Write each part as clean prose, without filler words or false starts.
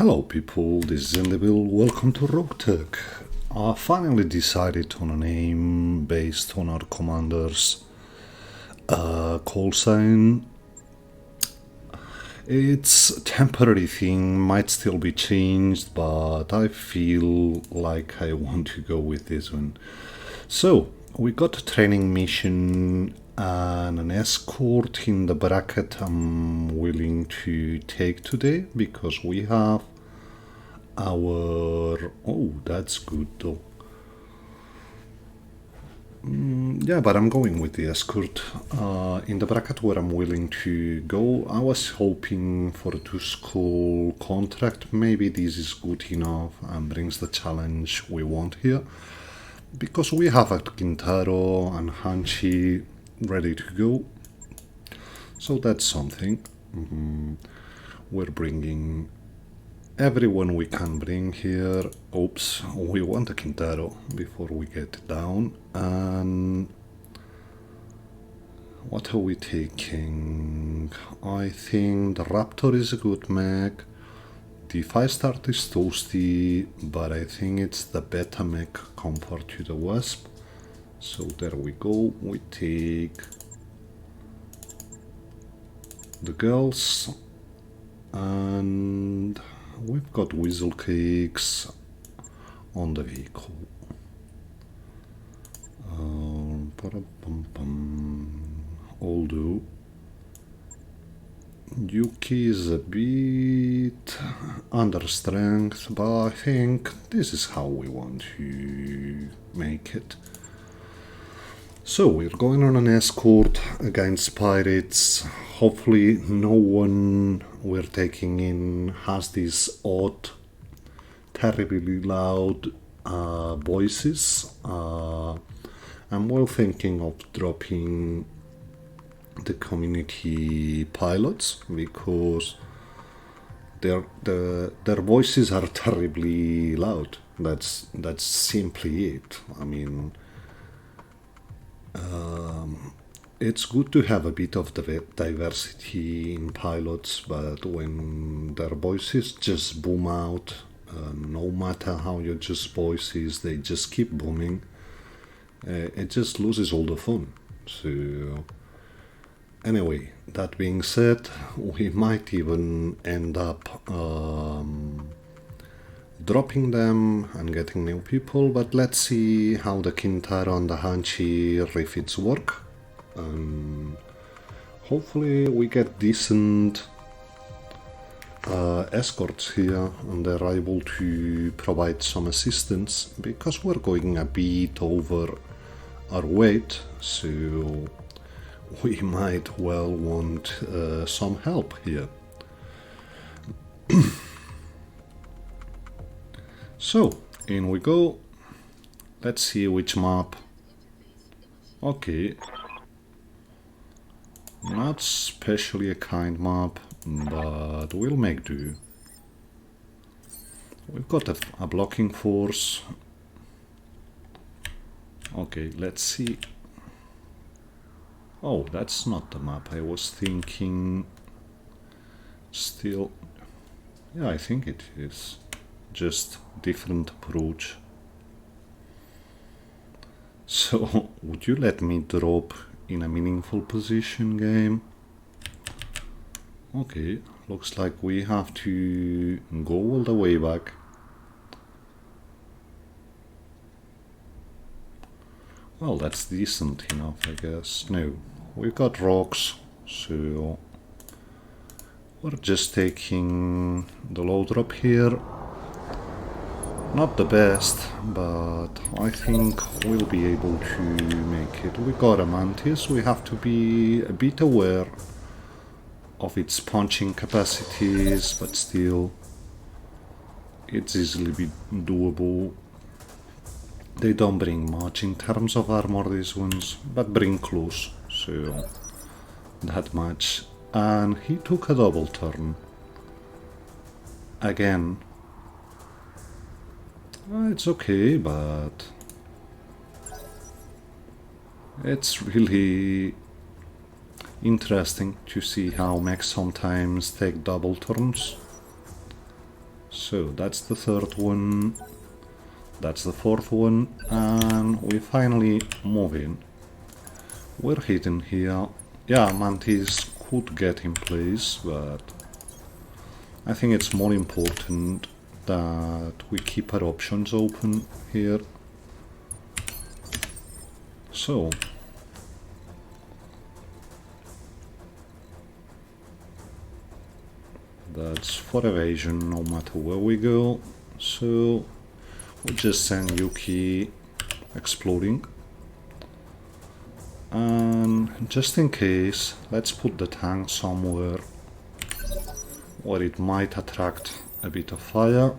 Hello people, this is Indivil, welcome to Roguetech. I finally decided on a name based on our commander's call sign. It's a temporary thing, might still be changed, but I feel like I want to go with this one. So, we got a training mission and an escort in the bracket I'm willing to take today, because we have our... oh, that's good though. Yeah, but I'm going with the escort. In the bracket where I'm willing to go, I was hoping for a 2-school contract. Maybe this is good enough and brings the challenge we want here. Because we have a Quintaro and Hanchi ready to go. So that's something. We're bringing everyone we can bring here. Oops, we want a Quintaro before we get down. And what are we taking? I think the Raptor is a good mech. The 5-star is toasty, but I think it's the beta mech compared to the Wasp. So there we go. We take the girls, and we've got Weasel Cakes on the vehicle. Although Yuki is a bit under strength, but I think this is how we want to make it. So we're going on an escort against pirates. Hopefully no one we're taking in has these odd, terribly loud voices. I'm well thinking of dropping the community pilots, because their voices are terribly loud. That's simply it. I mean, it's good to have a bit of diversity in pilots, but when their voices just boom out, no matter how your voices, they just keep booming. It just loses all the fun. So anyway, that being said, we might even end up dropping them and getting new people, but let's see how the Quintaro and the Hanchi refits work. Hopefully we get decent escorts here and they're able to provide some assistance, because we're going a bit over our weight, so we might well want some help here. So, in we go. Let's see which map. Okay. Not especially a kind map, but we'll make do. We've got a blocking force. Okay, let's see. Oh, that's not the map I was thinking. Still, yeah, I think it is. Just different approach. So, would you let me drop in a meaningful position, game? Okay, looks like we have to go all the way back. Well, that's decent enough, I guess. No, we've got rocks, so we're just taking the low drop here. Not the best, but I think we'll be able to make it. We got a Mantis, we have to be a bit aware of its punching capacities, but still, it's easily be doable. They don't bring much in terms of armor, these ones, but bring close, so that much. And he took a double turn. Again. It's okay, but it's really interesting to see how mechs sometimes take double turns. So that's the third one, that's the fourth one, and we finally move in. We're hitting here. Yeah, Mantis could get in place, but I think it's more important that we keep our options open here. So that's for evasion no matter where we go. So we just send Yuki exploding. And just in case, let's put the tank somewhere where it might attract a bit of fire.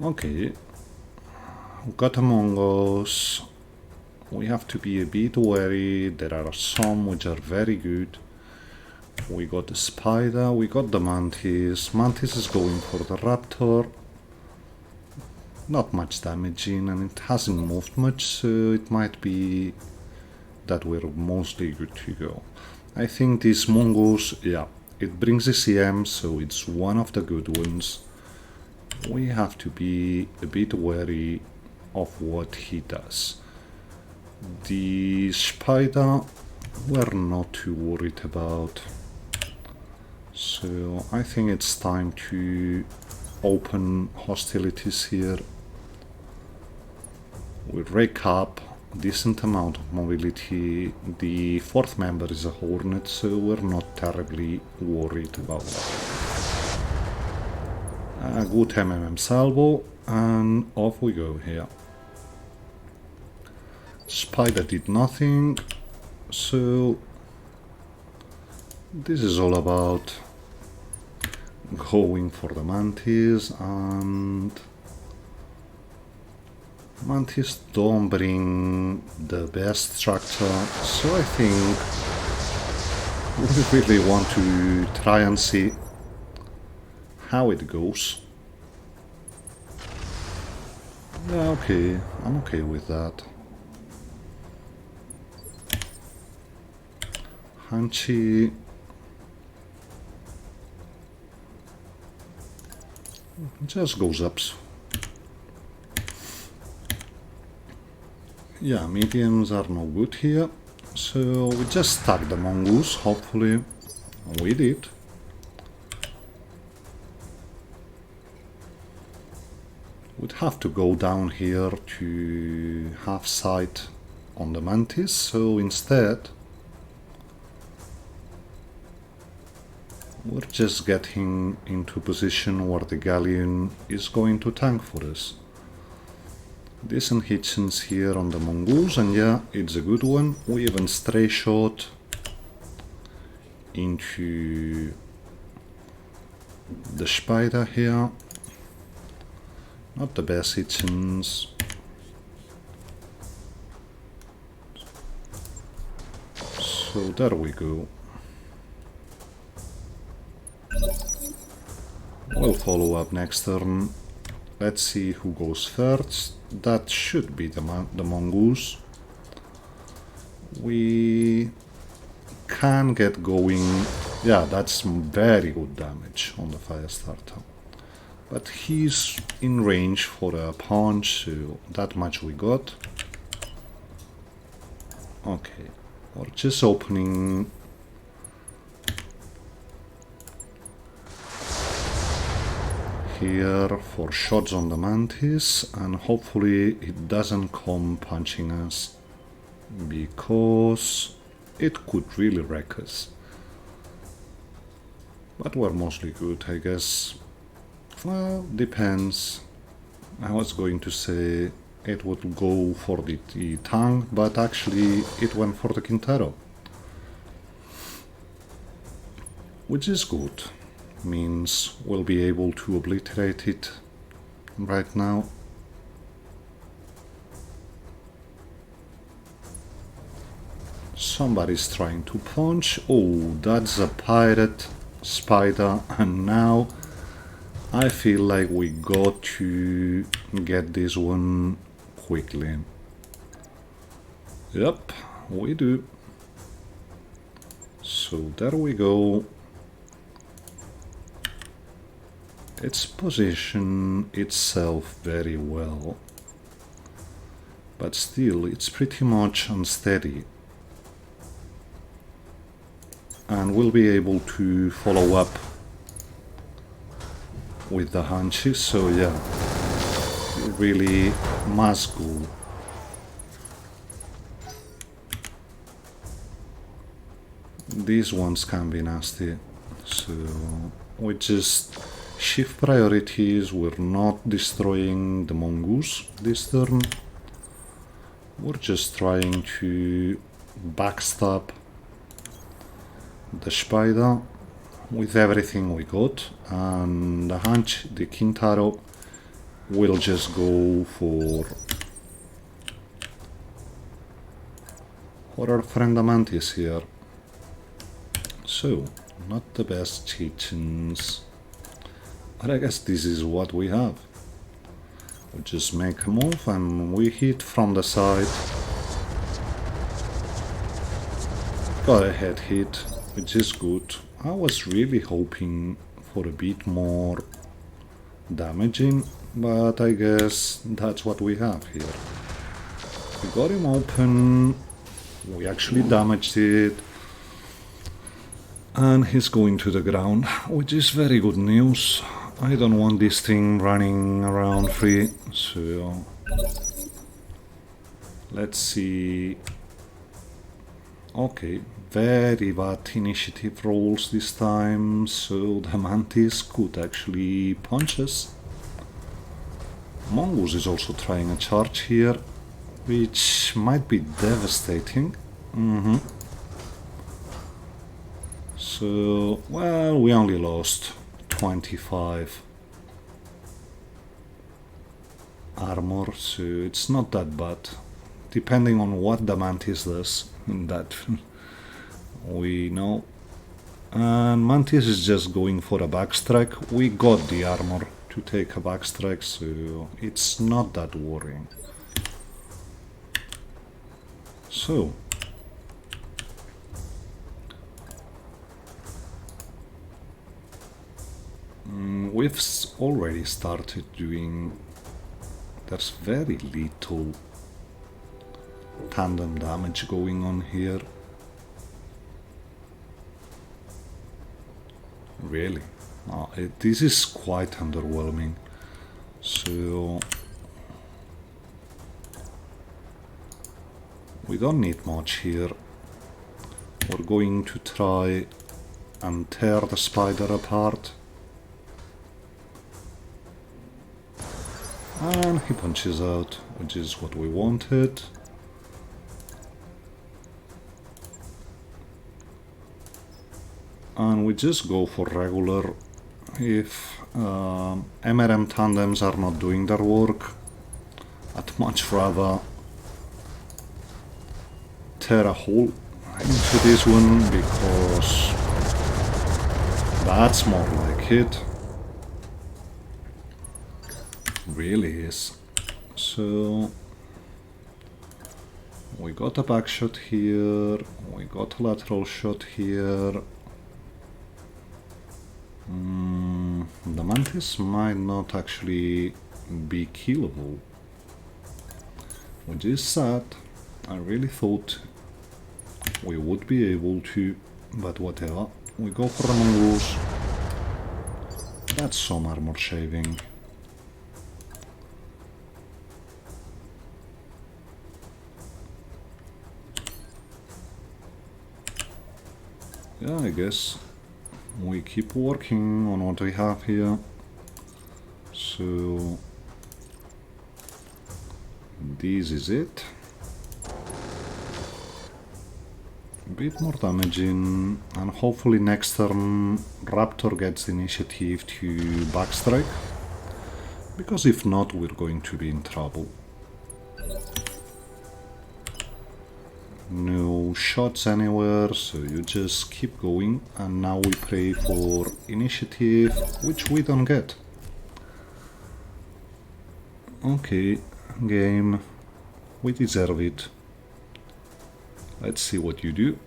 Okay, we got Among Us. We have to be a bit wary. There are some which are very good. We got the Spider, we got the Mantis. Mantis is going for the Raptor. Not much damaging, and it hasn't moved much, so it might be that we're mostly good to go. I think this Mongoose, yeah, it brings the CM, so it's one of the good ones. We have to be a bit wary of what he does. The Spider, we're not too worried about. So I think it's time to open hostilities here. We rake up a decent amount of mobility. The fourth member is a Hornet, so we're not terribly worried about that. A good MMM salvo, and off we go here. Spider did nothing, so this is all about going for the Mantis, and Mantis don't bring the best structure, so I think we really want to try and see how it goes. Yeah, okay, I'm okay with that. Hanchi just goes up. Yeah, mediums are no good here, so we just stack the Mongoose, hopefully. We did. We'd have to go down here to have sight on the Mantis, so instead we're just getting into a position where the Galleon is going to tank for us. Decent hit chance here on the Mongoose, and yeah, it's a good one. We even stray shot into the Spider here. Not the best hit chance. So there we go. We'll follow up next turn. Let's see who goes first. That should be the Mongoose. We can get going. Yeah, that's very good damage on the Firestarter. But he's in range for a punch, so that much we got. Okay, we're just opening here for shots on the Mantis, and hopefully it doesn't come punching us, because it could really wreck us. But we're mostly good, I guess. Well, depends. I was going to say it would go for the tank, but actually it went for the Quintero. Which is good. Means we'll be able to obliterate it right now. Somebody's trying to punch. Oh, that's a pirate Spider, and now I feel like we got to get this one quickly. Yep, we do. So there we go. It's positioned itself very well, but still it's pretty much unsteady, and we'll be able to follow up with the hunches. So yeah, you really must go. These ones can be nasty, so we just shift priorities. We're not destroying the mongoose this turn. We're just trying to backstop the spider with everything we got, and the hunch, the Kintaro, will just go for our friend the mantis here. So, not the best chickens, but I guess this is what we have. We just make a move and we hit from the side. Got a head hit, which is good. I was really hoping for a bit more damaging, but I guess that's what we have here. We got him open, we actually damaged it, and he's going to the ground, which is very good news. I don't want this thing running around free, so let's see. Okay, very bad initiative rolls this time, so the mantis could actually punch us. Mongoose is also trying a charge here, which might be devastating. So, well, we only lost 25 armor, so it's not that bad, depending on what the mantis does in that we know. And mantis is just going for a backstrike. We got the armor to take a backstrike, so it's not that worrying. So we've already started doing, there's very little tandem damage going on here. Really, this is quite underwhelming. So we don't need much here. We're going to try and tear the spider apart. And he punches out, which is what we wanted. And we just go for regular. If MRM tandems are not doing their work, I'd much rather tear a hole into this one, because that's more like it. Really is. So we got a back shot here, we got a lateral shot here. The mantis might not actually be killable, which is sad. I really thought we would be able to, but whatever. We go for the mongoose. That's some armor shaving. Yeah, I guess we keep working on what we have here. So this is it. A bit more damaging, and hopefully next turn Raptor gets the initiative to backstrike, because if not, we're going to be in trouble. No shots anywhere, so you just keep going, and now we pray for initiative, which we don't get. Okay, game, we deserve it. Let's see what you do.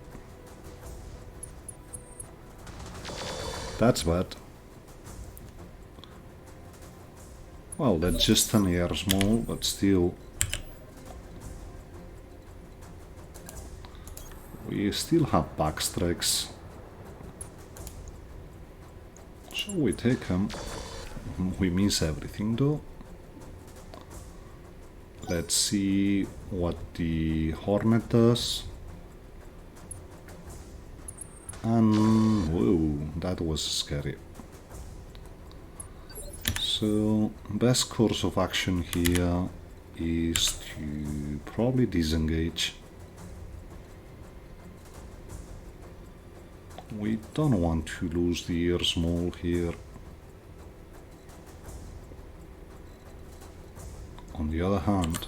That's bad. Well, that's just an air small, but still. We still have backstrikes. So we take them. We miss everything though. Let's see what the Hornet does. And whoa, that was scary. So, best course of action here is to probably disengage. We don't want to lose the air small here. On the other hand,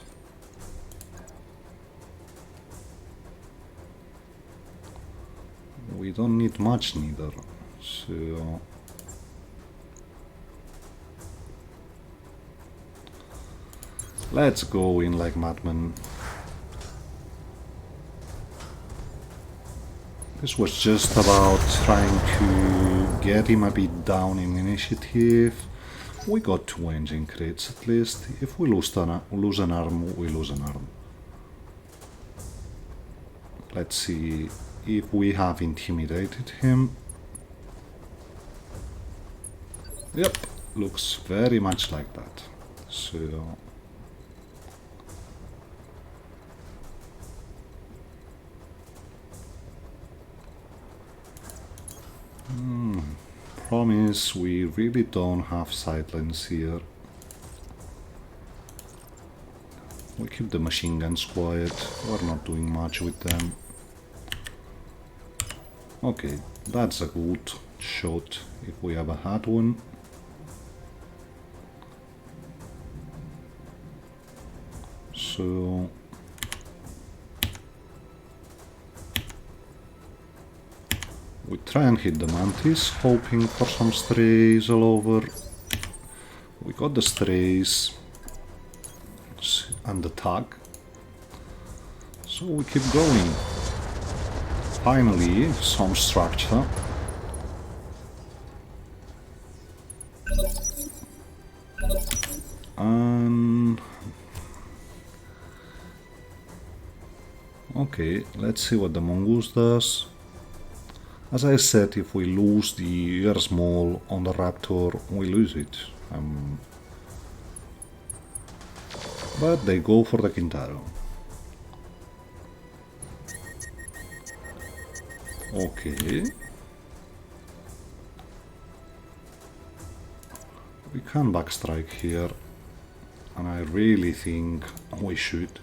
we don't need much neither, so let's go in like madmen. This was just about trying to get him a bit down in initiative. We got 2 engine crits at least. If we lose an arm, we lose an arm. Let's see if we have intimidated him. Yep, looks very much like that. So promise we really don't have sidelines here. We keep the machine guns quiet, we're not doing much with them. Okay, that's a good shot if we ever had one. So we try and hit the mantis, hoping for some strays all over. We got the strays and the tag, so we keep going. Finally, some structure. And okay, let's see what the mongoose does. As I said, if we lose the air small on the raptor, we lose it. But they go for the Kintaro. Okay. We can backstrike here, and I really think we should.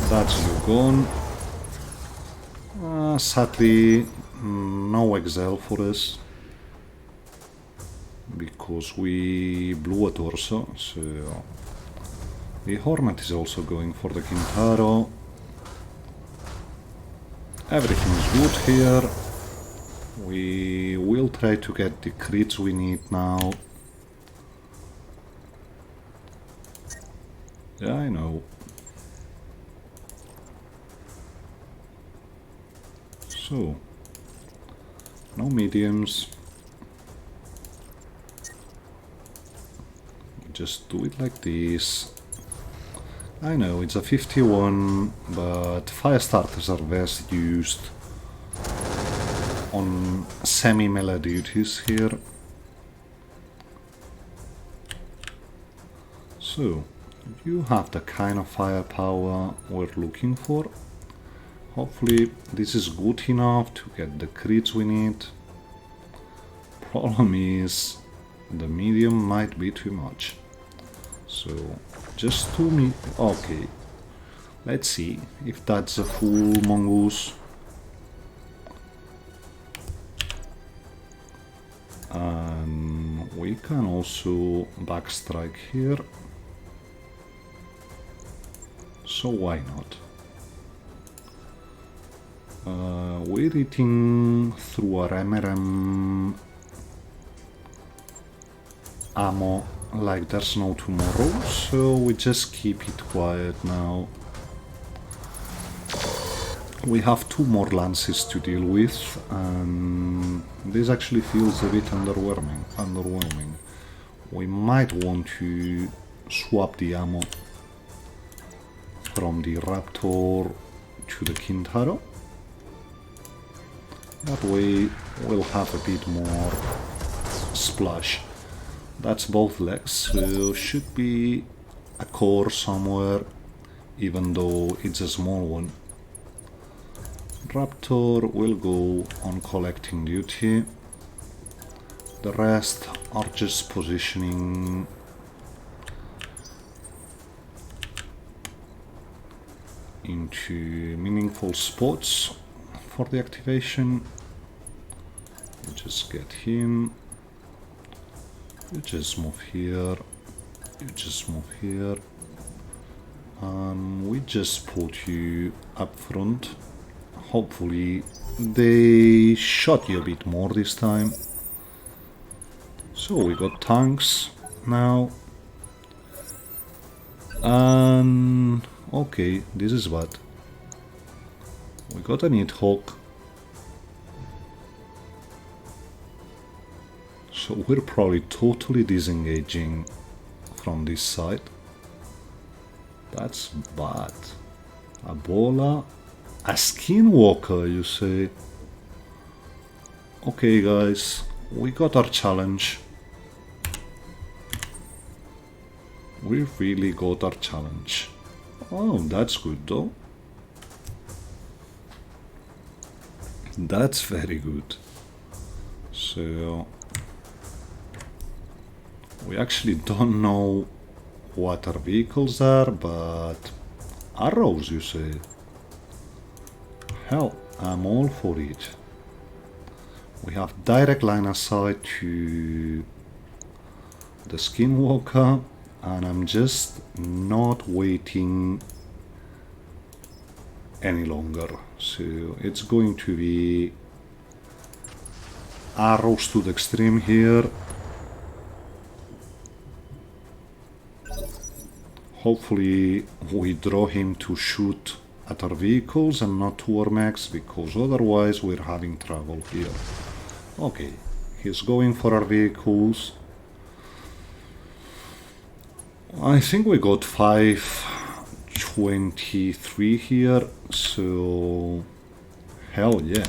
That's you gone. Sadly, no Excel for us, because we blew a torso, so the Hornet is also going for the Kintaro. Everything is good here. We will try to get the crits we need now. Yeah, I know. So, no mediums. Just do it like this. I know it's a 51, but fire starters are best used on semi-melee duties here. So, you have the kind of firepower we're looking for. Hopefully this is good enough to get the crits we need. Problem is, the medium might be too much. So, just 2 okay. Let's see if that's a full mongoose. And we can also backstrike here. So why not? We're eating through our MRM ammo like there's no tomorrow, so we just keep it quiet now. We have 2 more lances to deal with, and this actually feels a bit underwhelming. We might want to swap the ammo from the Raptor to the Kintaro. That way we'll have a bit more splash. That's both legs, so should be a core somewhere, even though it's a small one. Raptor will go on collecting duty. The rest are just positioning into meaningful spots for the activation. You just get him. You just move here. You just move here. And we just put you up front. Hopefully they shot you a bit more this time. So we got tanks now. And okay, this is bad. We got a Nidhogg. So we're probably totally disengaging from this side. That's bad. A Bola. A Skinwalker, you say? Okay, guys, we got our challenge. We really got our challenge. Oh, that's good though. That's very good. So we actually don't know what our vehicles are, but arrows, you say? Hell, I'm all for it. We have direct line of sight to the Skinwalker, and I'm just not waiting any longer. So it's going to be arrows to the extreme here. Hopefully we draw him to shoot at our vehicles and not to our mechs, because otherwise we're having trouble here. Okay, he's going for our vehicles. I think we got 523 here, so hell yeah.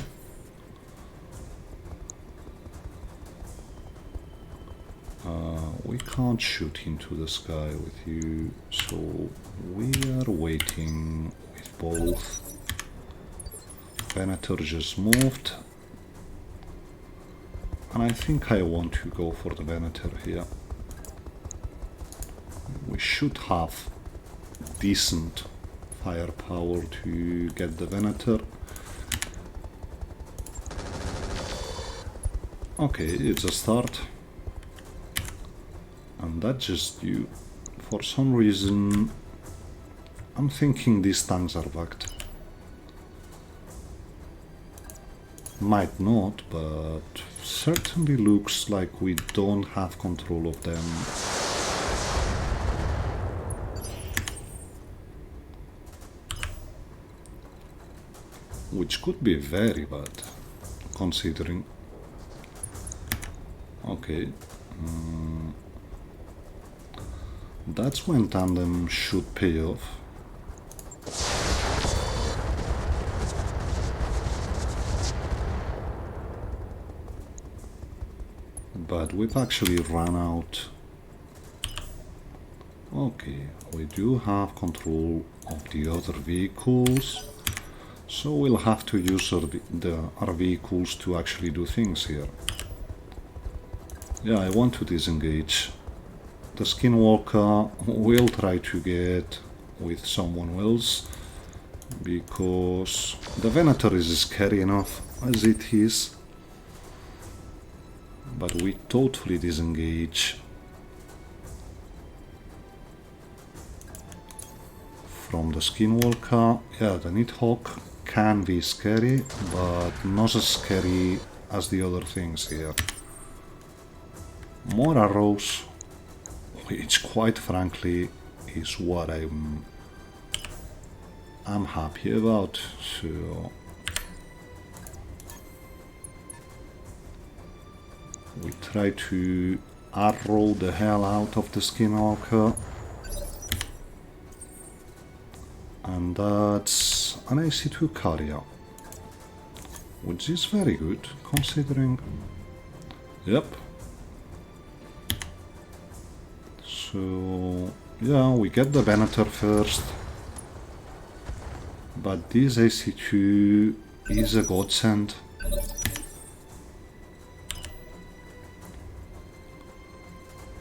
We can't shoot into the sky with you, so we are waiting with both. Venator just moved, and I think I want to go for the Venator here. We should have decent firepower to get the Venator. Okay, it's a start. And that's just you. For some reason, I'm thinking these tanks are bugged. Might not, but certainly looks like we don't have control of them. Which could be very bad, considering. Okay. That's when tandem should pay off. But we've actually run out. Okay, we do have control of the other vehicles, so we'll have to use our vehicles to actually do things here. Yeah, I want to disengage. The Skinwalker will try to get with someone else, because the Venator is scary enough as it is. But we totally disengage from the Skinwalker. Yeah, the Nidhogg can be scary, but not as scary as the other things here. More arrows, which quite frankly is what I'm I'm happy about. So we try to arrow the hell out of the Skinwalker. And that's an AC2 carrier, which is very good considering. Yep. So yeah, we get the Venator first, but this AC2 is a godsend.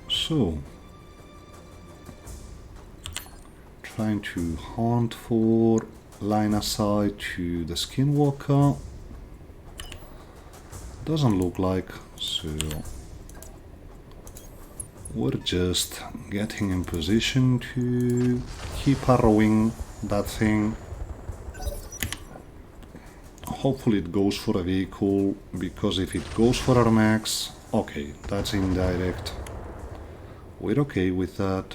So trying to hunt for line of sight to the Skinwalker. Doesn't look like, so we're just getting in position to keep arrowing that thing. Hopefully it goes for a vehicle, because if it goes for our max, okay, that's indirect. We're okay with that.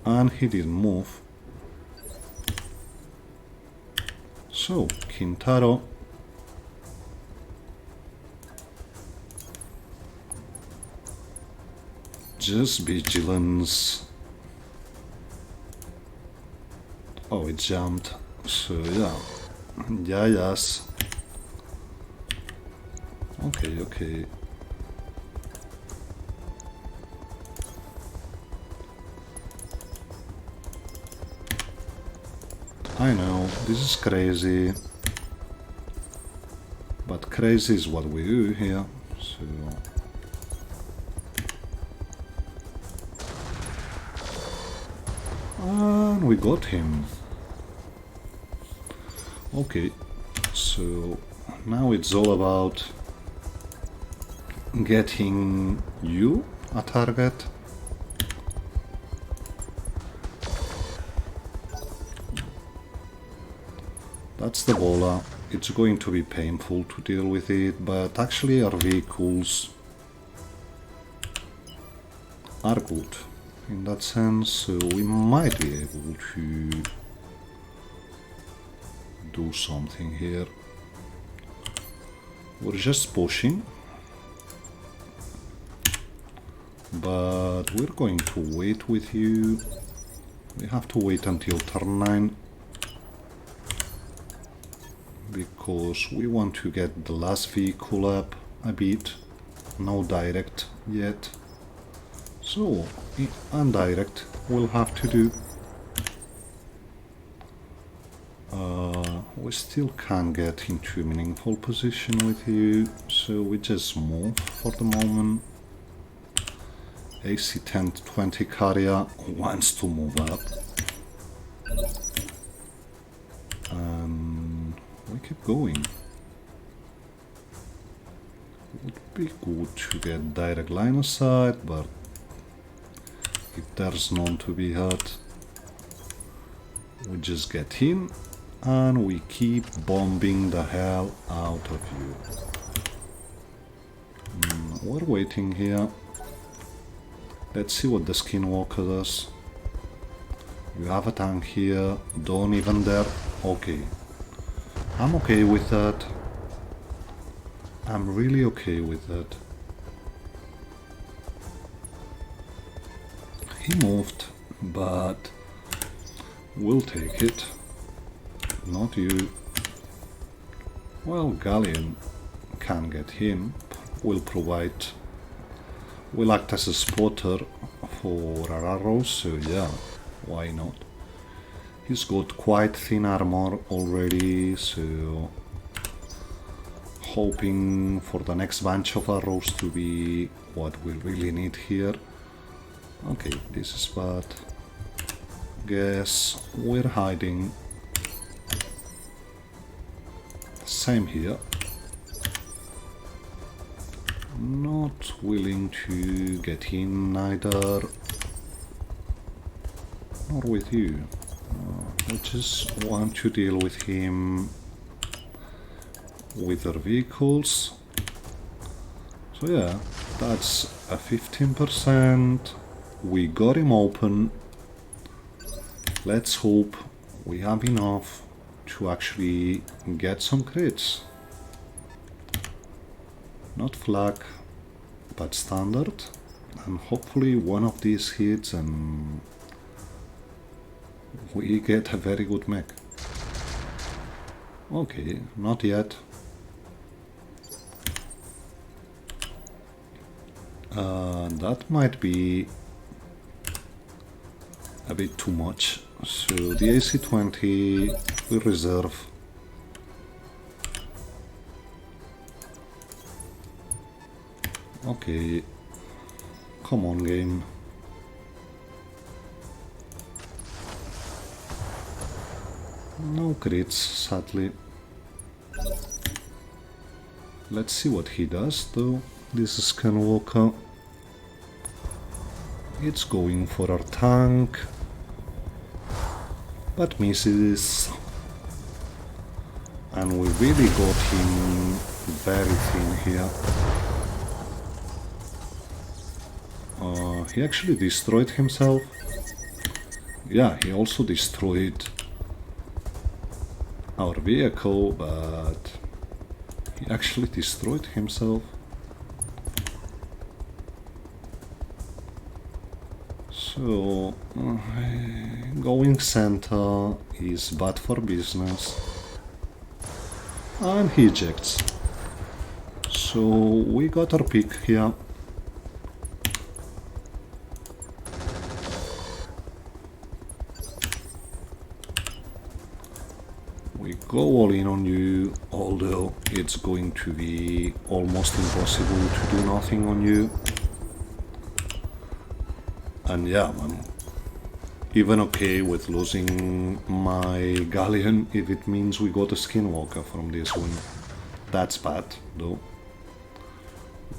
And he didn't move. So, Kintaro. Just vigilance. Oh, it jumped. So, yeah. Yeah, yes. Okay, okay. I know, this is crazy, but crazy is what we do here, so... And we got him. Okay, so now it's all about getting you a target. That's the bola. It's going to be painful to deal with it, but actually our vehicles are good in that sense, so we might be able to do something here. We're just pushing, but we're going to wait with you. We have to wait until turn 9. Because we want to get the last vehicle up a bit, no direct yet, so indirect we'll have to do. We still can't get into a meaningful position with you, so we just move for the moment. AC 10-20 carrier wants to move up. We keep going. It would be good to get direct line of sight, but if there's none to be had, we just get in and we keep bombing the hell out of you. We're waiting here. Let's see what the Skinwalker does. You have a tank here, don't even dare. Okay. I'm okay with that. I'm really okay with that. He moved, but we'll take it. Not you. Well, Galleon can get him. We'll provide. We'll act as a spotter for our arrows, so yeah, why not? He's got quite thin armor already, so hoping for the next bunch of arrows to be what we really need here. Okay, this is bad. Guess we're hiding. Same here. Not willing to get in either. Nor with you. We just want to deal with him with our vehicles. So yeah, that's a 15%. We got him open. let's hope we have enough to actually get some crits. Not flak, but standard, and hopefully one of these hits and we get a very good mech. Okay, not yet. That might be a bit too much, so the AC-20 we reserve. Okay, come on game. No crits, sadly. Let's see what he does though. This is Skinwalker. It's going for our tank, but misses. And we really got him very thin here. He actually destroyed himself. Yeah, he also destroyed our vehicle, but he actually destroyed himself. So, going center is bad for business. And he ejects. So, we got our pick here. We go all in on you, although it's going to be almost impossible to do nothing on you. And yeah, I'm even okay with losing my galleon if it means we got a skinwalker from this one. That's bad, though.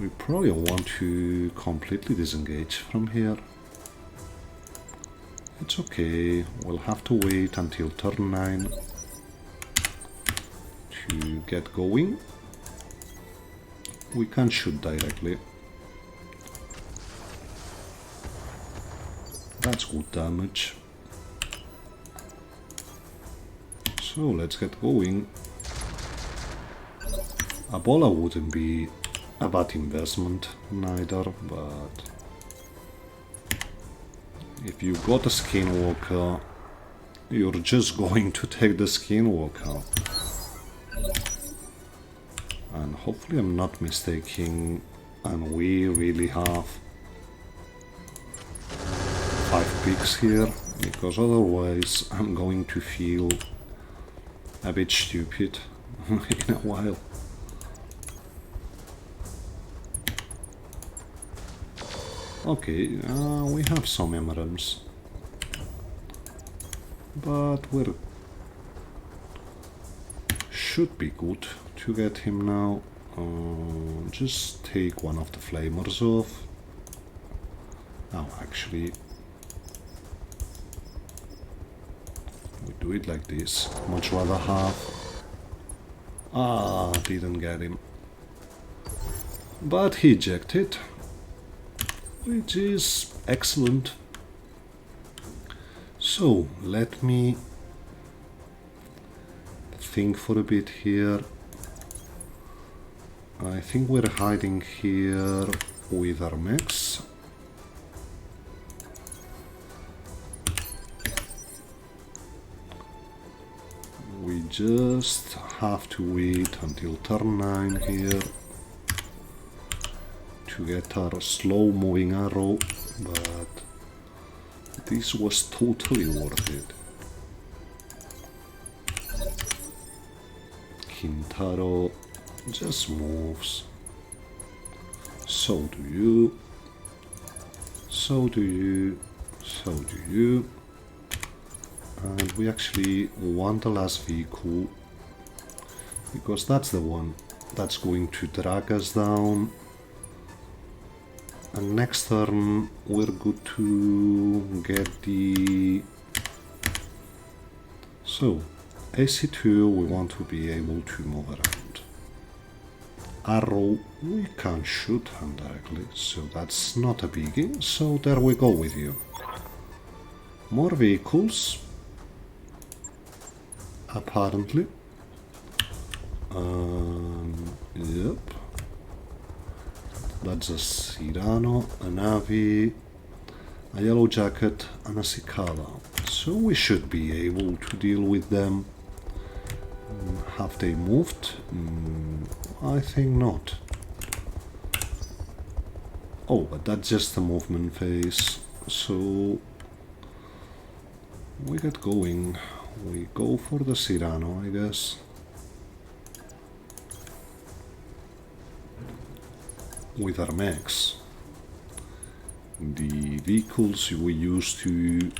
We probably want to completely disengage from here. It's okay, we'll have to wait until turn 9 to get going. We can shoot directly. That's good damage. So let's get going. A bola wouldn't be a bad investment neither, but if you got a skinwalker, you're just going to take the skinwalker. And hopefully I'm not mistaken, and we really have 5 picks here, because otherwise I'm going to feel a bit stupid in a while. Okay, we have some emeralds, but we should be good to get him now. Just take one of the flamers off. Now actually we do it like this. Much rather have. Didn't get him. But he ejected, which is excellent. So let me think for a bit here. I think we're hiding here with our mechs. We just have to wait until turn 9 here to get our slow moving arrow, but this was totally worth it. Kintaro just moves. So do you. So do you. So do you. And we actually want the last vehicle, because that's the one that's going to drag us down. And next turn we're good to get the... So, AC2 we want to be able to move around. Arrow we can shoot him directly, so that's not a biggie, so there we go with you. More vehicles, apparently. Yep. That's a Cyrano, a Navi, a Yellow Jacket, and a Cicada. So we should be able to deal with them. Have they moved? I think not. Oh, but that's just the movement phase. So we get going. We go for the Cyrano, I guess. With our mechs. The vehicles we use to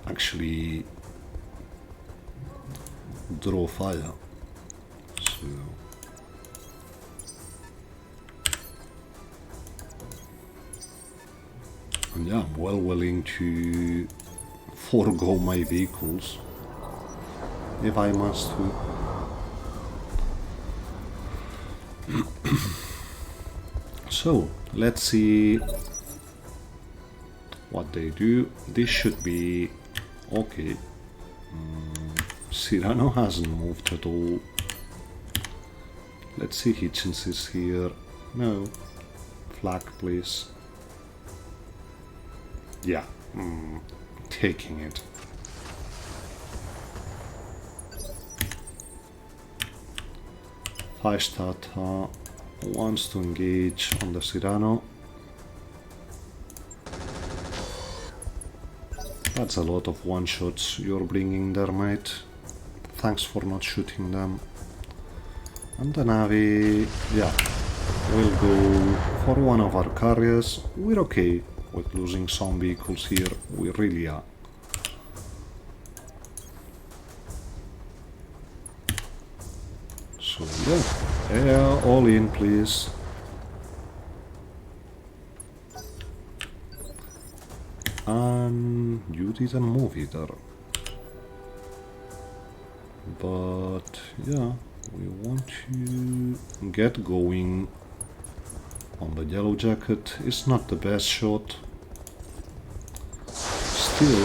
actually draw fire. So and yeah, I'm well willing to forego my vehicles if I must to. So let's see what they do. This should be okay. Cyrano hasn't moved at all. Let's see, Hitchens is here. No. Flag, please. Yeah, taking it. Feistata wants to engage on the Cyrano. That's a lot of one-shots you're bringing there, mate. Thanks for not shooting them. And the Navi, yeah, we'll go for one of our carriers. We're okay with losing some vehicles here, we really are. So yeah, all in please. And you didn't move either. But yeah, we want to get going on the Yellow Jacket. It's not the best shot. Still,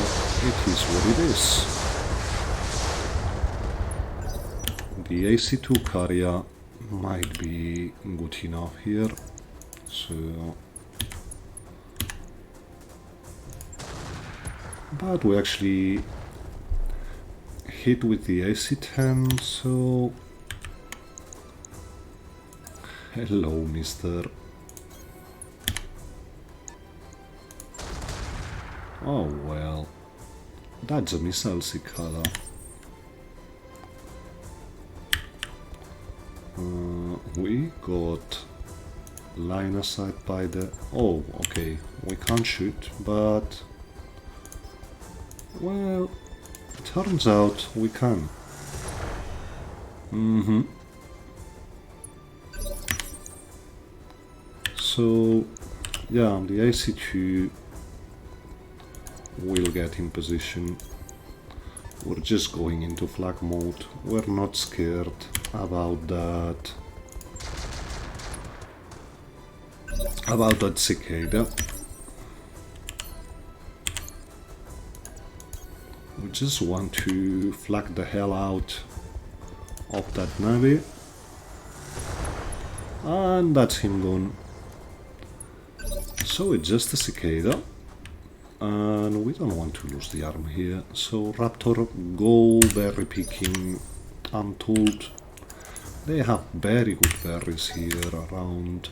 it is what it is. The AC2 carrier might be good enough here. So, but we actually hit with the AC10, so hello, mister. Oh well, that's a missile cicada. We got line of sight by the... Oh, okay, we can't shoot, but... Well, turns out we can. So, yeah, the AC2 will get in position. We're just going into flag mode. We're not scared about that. About that cicada. We just want to flag the hell out of that Navi. And that's him gone. So it's just a cicada. And we don't want to lose the arm here. So Raptor, go berry picking. I'm told they have very good berries here around.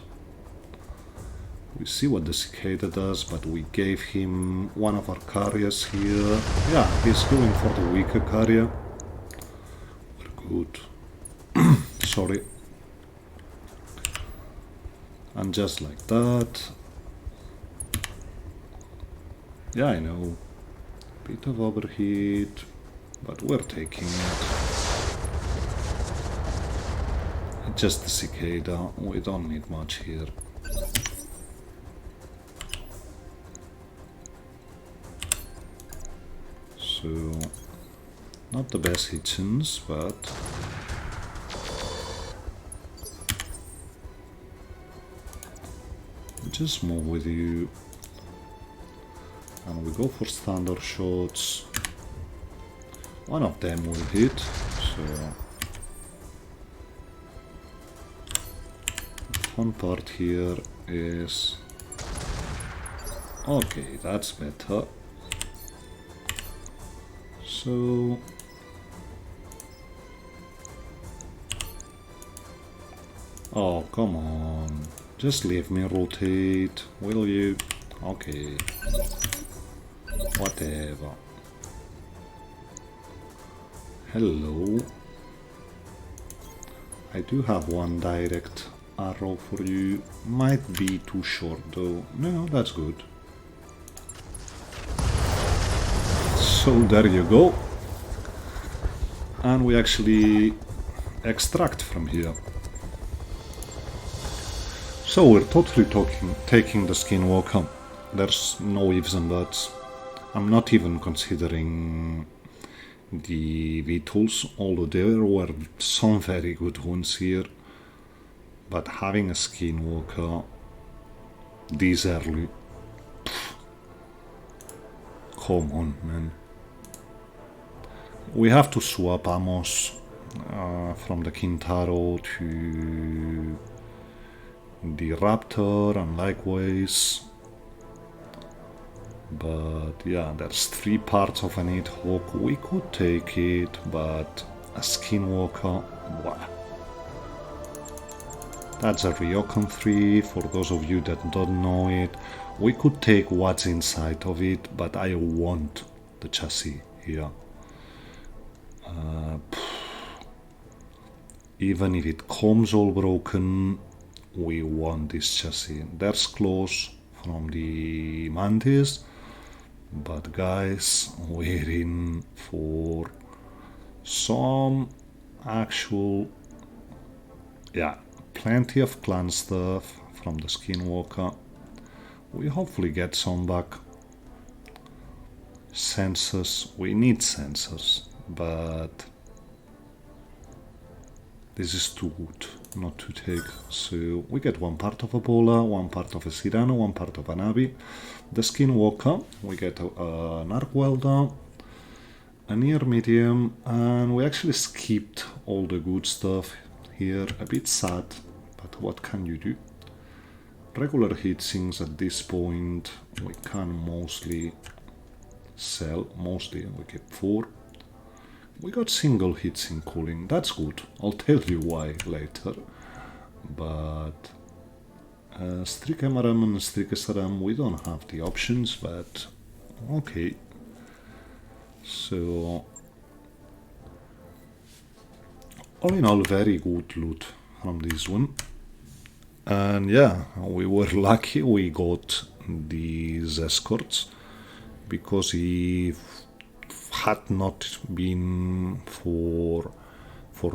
We see what the cicada does, but we gave him one of our carriers here. Yeah, he's going for the weaker carrier. We're good. Sorry. And just like that. Yeah, I know. Bit of overheat, but we're taking it. Just the cicada, we don't need much here. So, not the best hitchens, but just move with you. And we go for standard shots. One of them will hit, so fun part here is okay, that's better. So oh, come on, just leave me rotate, will you? Okay, whatever. Hello. I do have one direct arrow for you. Might be too short though. No, that's good. So there you go. And we actually extract from here. So we're totally taking the Skinwalker. There's no ifs and buts. I'm not even considering the V-tools, although there were some very good ones here. But having a Skinwalker this early, come on, man. We have to swap ammos from the Kintaro to the Raptor and likewise. But yeah, there's 3 parts of an 8-hawk. We could take it, but a Skinwalker, wow. That's a Ryokan 3, for those of you that don't know it. We could take what's inside of it, but I want the chassis here. Even if it comes all broken, we want this chassis. There's claws from the Mantis, but guys, we're in for some actual, yeah, plenty of clan stuff from the Skinwalker. We hopefully get some back. Sensors, we need sensors, but this is too good not to take. So we get one part of a Bola, one part of a Cyrano, one part of an Abby. The Skinwalker, we get an Arc Welder, a near medium, and we actually skipped all the good stuff here. A bit sad, but what can you do? Regular heatsinks at this point we can mostly sell, we get 4. We got single heatsink cooling, that's good, I'll tell you why later. But Strict MRM and Strict SRM, we don't have the options, but okay. So all in all, very good loot from this one. And yeah, we were lucky we got these escorts, because if had not been for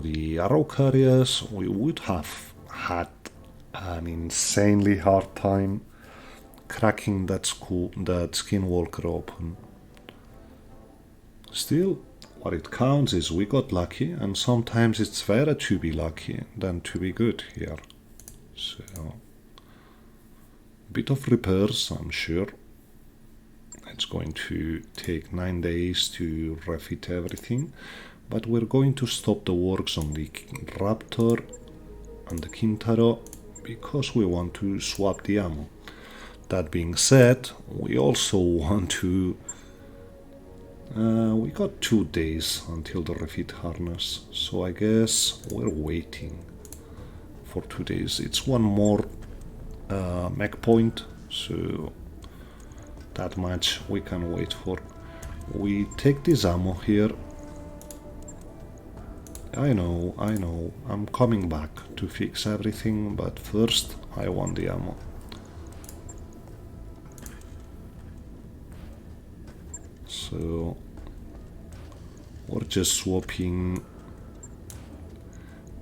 the arrow carriers, we would have had an insanely hard time cracking that Skinwalker open. Still, what it counts is we got lucky, and sometimes it's better to be lucky than to be good here. So, bit of repairs, I'm sure. It's going to take 9 days to refit everything, but we're going to stop the works on the Raptor and the Kintaro because we want to swap the ammo. That being said, we also want to... we got 2 days until the refit harness, so I guess we're waiting for 2 days. It's one more mech point, so that much we can wait for. We take this ammo here. I know, I'm coming back to fix everything, but first I want the ammo. So we're just swapping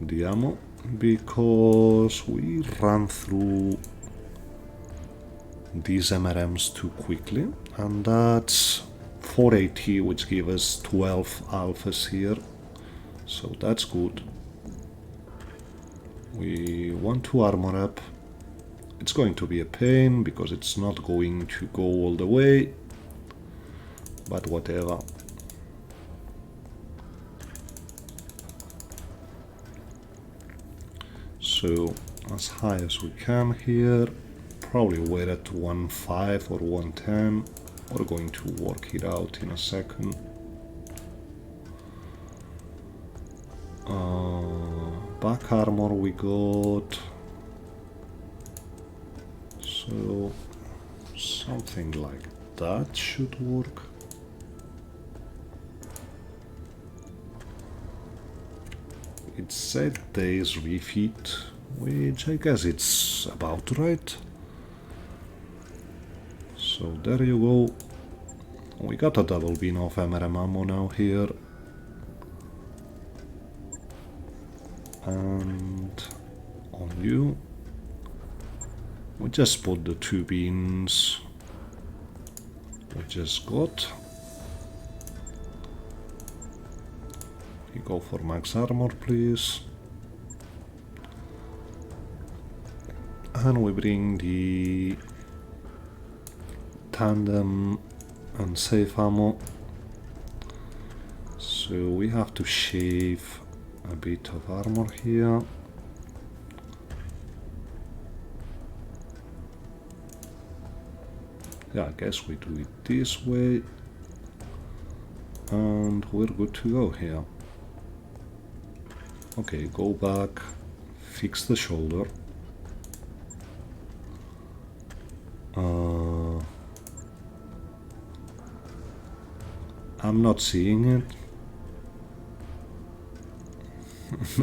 the ammo because we ran through these MRMs too quickly, and that's 480, which gives us 12 alphas here, so that's good. We want to armor up. It's going to be a pain because it's not going to go all the way, but whatever. So as high as we can here. Probably we're at 1.5 or 1.10. We're going to work it out in a second. Back armor we got. So something like that should work. It said days refit, which I guess it's about right. So there you go. We got a double bin of MRM ammo now here. And on you. We just put the 2 bins we just got. You go for max armor, please. And we bring the tandem and safe ammo. So we have to shave a bit of armor here. Yeah, I guess we do it this way. And we're good to go here. Okay, go back, fix the shoulder. I'm not seeing it.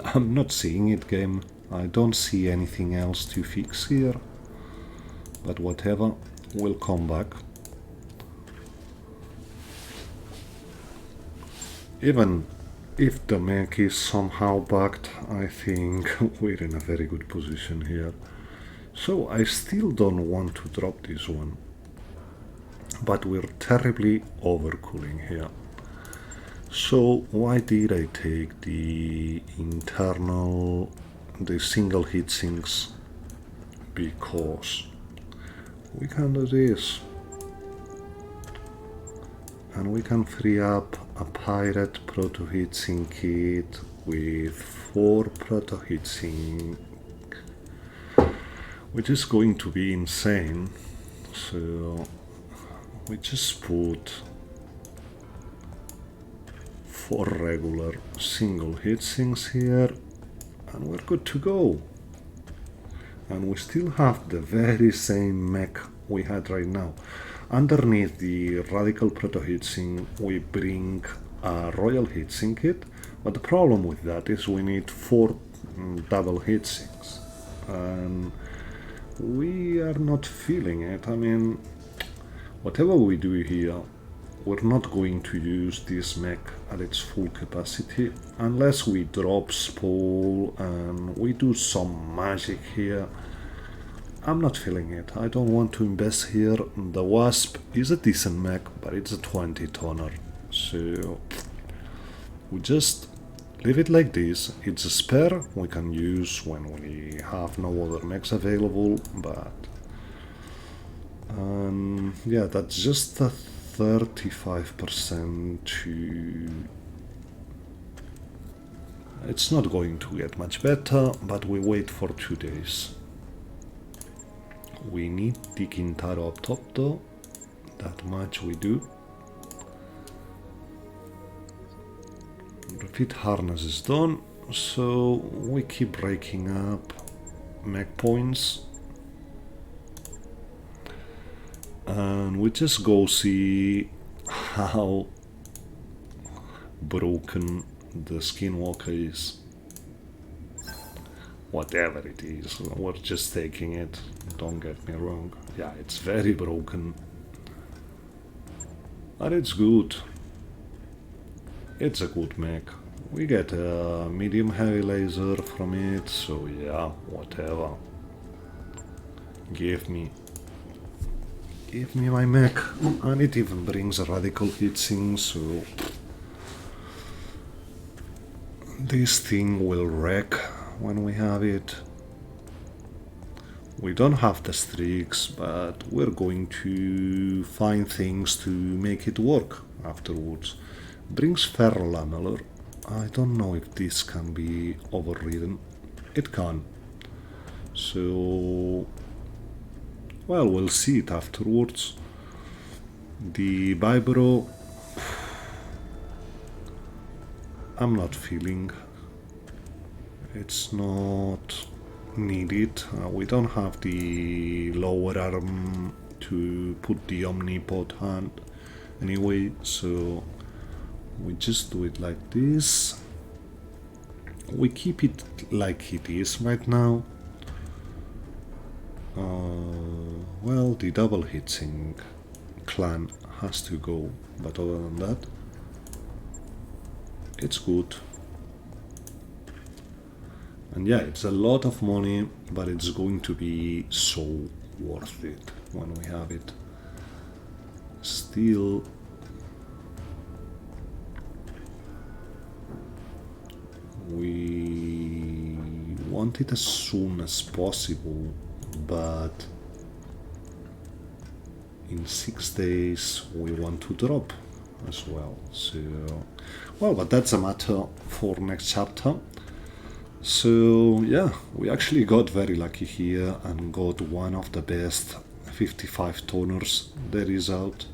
I'm not seeing it, game. I don't see anything else to fix here. But whatever, we'll come back. Even if the mech is somehow bugged, I think we're in a very good position here. So I still don't want to drop this one. But we're terribly overcooling here. So why did I take the single heat sinks? Because we can do this. And we can free up a pirate proto heatsink kit with 4 proto heatsink, which is going to be insane. So we just put 4 regular single heatsinks here and we're good to go. And we still have the very same mech we had right now. Underneath the radical proto heatsink we bring a royal heatsink kit, but the problem with that is we need 4 double heatsinks and we are not feeling it. I mean, whatever we do here, we're not going to use this mech at its full capacity unless we drop spool and we do some magic here. I'm not feeling it. I don't want to invest here. The Wasp is a decent mech, but it's a 20 tonner. So we just leave it like this. It's a spare we can use when we have no other mechs available, but yeah, that's just a 35% to... It's not going to get much better, but we wait for 2 days. We need the Kintaro up top though, that much we do. Refit harness is done, so we keep breaking up mech points. And we just go see how broken the Skinwalker is. Whatever it is, we're just taking it, don't get me wrong. Yeah, it's very broken. But it's good. It's a good mech. We get a medium heavy laser from it, so yeah, whatever. Give me my mech. And it even brings a radical heatsink, so this thing will wreck when we have it. We don't have the streaks, but we're going to find things to make it work afterwards. Brings ferro lamellar. I don't know if this can be overridden. It can. So, well, we'll see it afterwards. The Vibro, I'm not feeling. It's not needed. We don't have the lower arm to put the Omnipod hand anyway, so we just do it like this. We keep it like it is right now. Well, the double hitting clan has to go, but other than that, it's good. And yeah, it's a lot of money, but it's going to be so worth it when we have it. Still, we want it as soon as possible, but in 6 days we want to drop as well. So, well, but that's a matter for next chapter. So yeah, we actually got very lucky here and got one of the best 55 toners there is out.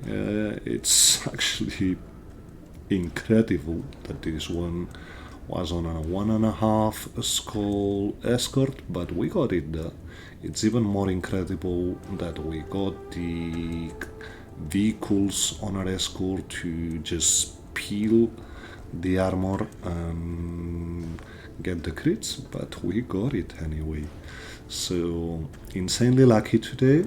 It's actually incredible that this one was on a 1.5 skull escort, but we got it there. It's even more incredible that we got the vehicles on our escort to just peel the armor and get the crits, but we got it anyway. So insanely lucky today,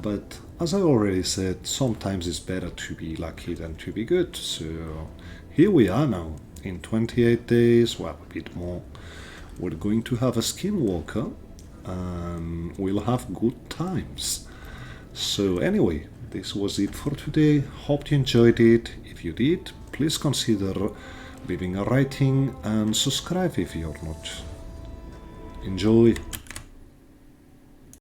but as I already said, sometimes it's better to be lucky than to be good. So here we are now. In 28 days, well, a bit more, we're going to have a skinwalker and we'll have good times. So anyway, this was it for today. Hope you enjoyed it. If you did, please consider leaving a rating and subscribe if you're not. Enjoy!